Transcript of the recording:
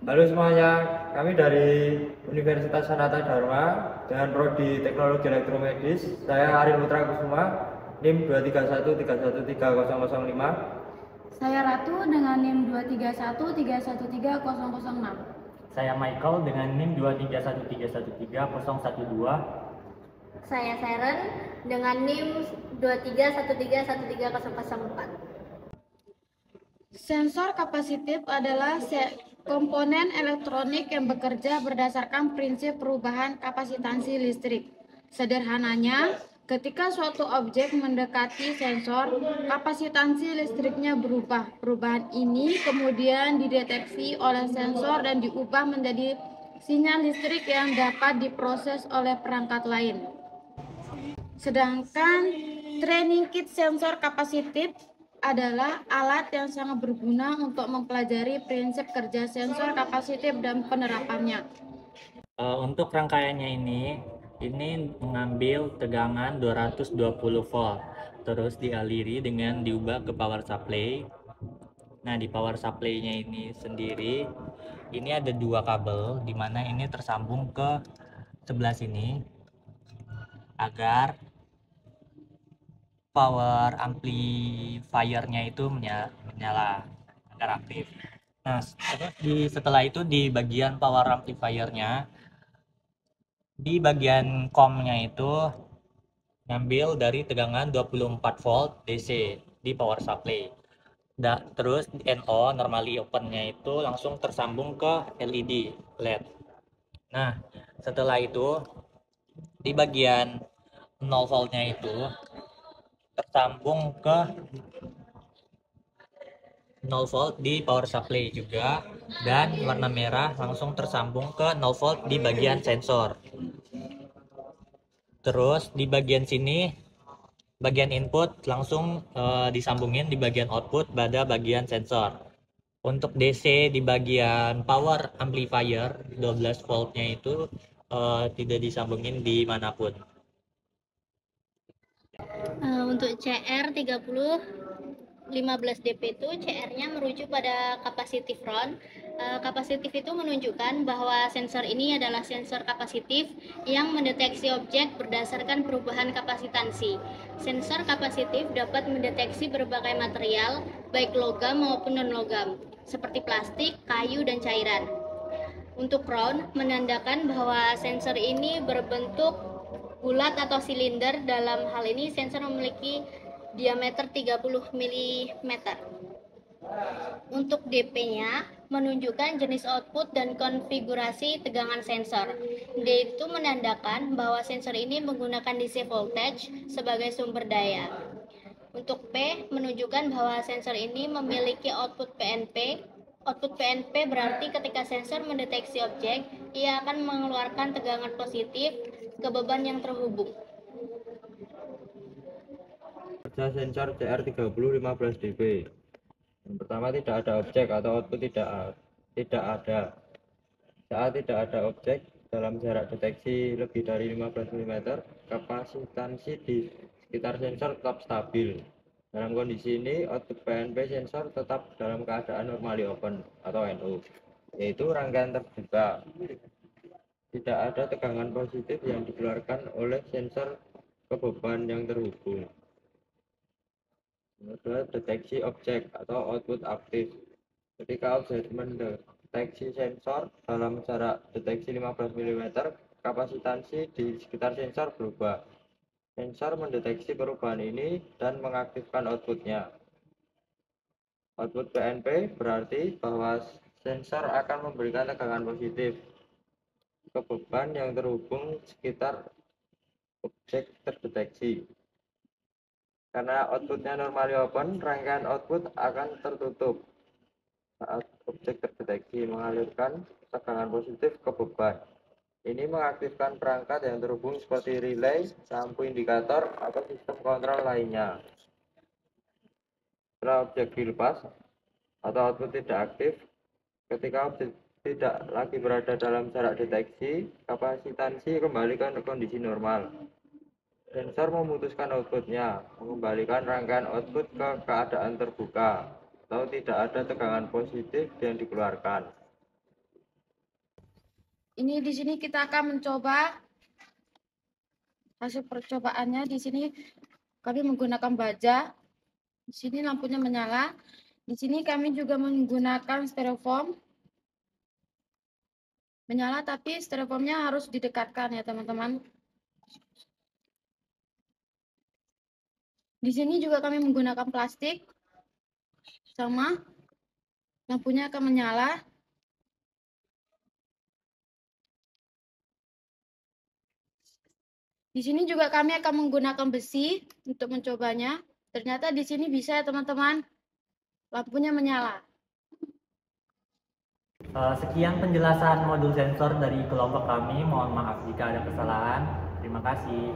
Halo semuanya, kami dari Universitas Sanata Dharma dengan Prodi Teknologi Elektromedis. Saya Ariel Putra Kusuma, NIM 231313005. Saya Ratu dengan NIM 231313006. Saya Michael dengan NIM 231313012. Saya Seren dengan NIM 231313004. Sensor kapasitif adalah komponen elektronik yang bekerja berdasarkan prinsip perubahan kapasitansi listrik. Sederhananya, ketika suatu objek mendekati sensor, kapasitansi listriknya berubah. Perubahan ini kemudian dideteksi oleh sensor dan diubah menjadi sinyal listrik yang dapat diproses oleh perangkat lain. Sedangkan training kit sensor kapasitif adalah alat yang sangat berguna untuk mempelajari prinsip kerja sensor kapasitif dan penerapannya. Untuk rangkaiannya ini mengambil tegangan 220 volt, terus dialiri dengan diubah ke power supply. Nah, di power supply-nya ini sendiri, ini ada dua kabel, di mana ini tersambung ke sebelah sini agar power amplifier-nya itu menyala agar aktif. Nah, terus setelah itu di bagian power amplifier-nya, di bagian COM-nya itu ngambil dari tegangan 24 volt DC di power supply. Terus NO normally open-nya itu langsung tersambung ke LED LED. Nah, setelah itu di bagian 0 voltnya itu tersambung ke 0 volt di power supply juga, dan warna merah langsung tersambung ke 0 volt di bagian sensor. Terus di bagian sini, bagian input langsung disambungin di bagian output pada bagian sensor. Untuk DC di bagian power amplifier 12 voltnya itu tidak disambungin di manapun. Untuk CR30 15dp itu CR-nya merujuk pada kapasitif RON. Kapasitif itu menunjukkan bahwa sensor ini adalah sensor kapasitif yang mendeteksi objek berdasarkan perubahan kapasitansi. Sensor kapasitif dapat mendeteksi berbagai material, baik logam maupun non-logam, seperti plastik, kayu, dan cairan. Untuk RON menandakan bahwa sensor ini berbentuk bulat atau silinder. Dalam hal ini sensor memiliki diameter 30 mm. Untuk DP-nya menunjukkan jenis output dan konfigurasi tegangan sensor. D itu menandakan bahwa sensor ini menggunakan DC voltage sebagai sumber daya. Untuk P menunjukkan bahwa sensor ini memiliki output PNP. Output PNP berarti ketika sensor mendeteksi objek, ia akan mengeluarkan tegangan positif ke beban yang terhubung. Kerja sensor CR30-15dB. Yang pertama, tidak ada objek atau output tidak ada. Saat tidak ada objek dalam jarak deteksi lebih dari 15 mm, kapasitansi di sekitar sensor tetap stabil. Dalam kondisi ini, output PNP sensor tetap dalam keadaan normally open atau NO, yaitu rangkaian terbuka. Tidak ada tegangan positif yang dikeluarkan oleh sensor ke beban yang terhubung. Kedua, deteksi objek atau output aktif. Ketika objek mendeteksi sensor dalam jarak deteksi 15 mm, kapasitansi di sekitar sensor berubah. Sensor mendeteksi perubahan ini dan mengaktifkan outputnya. Output PNP berarti bahwa sensor akan memberikan tegangan positif ke beban yang terhubung sekitar objek terdeteksi. Karena outputnya normally open, rangkaian output akan tertutup saat objek terdeteksi mengalirkan tegangan positif ke beban. Ini mengaktifkan perangkat yang terhubung seperti relay, lampu indikator, atau sistem kontrol lainnya. Setelah objek dilepas atau output tidak aktif, ketika objek tidak lagi berada dalam jarak deteksi, kapasitansi kembali ke kondisi normal. Sensor memutuskan outputnya, mengembalikan rangkaian output ke keadaan terbuka, atau tidak ada tegangan positif yang dikeluarkan. Ini di sini kita akan mencoba hasil percobaannya. Di sini kami menggunakan baja. Di sini lampunya menyala. Di sini kami juga menggunakan styrofoam. Menyala, tapi styrofoamnya harus didekatkan ya teman-teman. Di sini juga kami menggunakan plastik. Sama. Lampunya akan menyala. Di sini juga kami akan menggunakan besi untuk mencobanya. Ternyata di sini bisa ya teman-teman. Lampunya menyala. Sekian penjelasan modul sensor dari kelompok kami. Mohon maaf jika ada kesalahan. Terima kasih.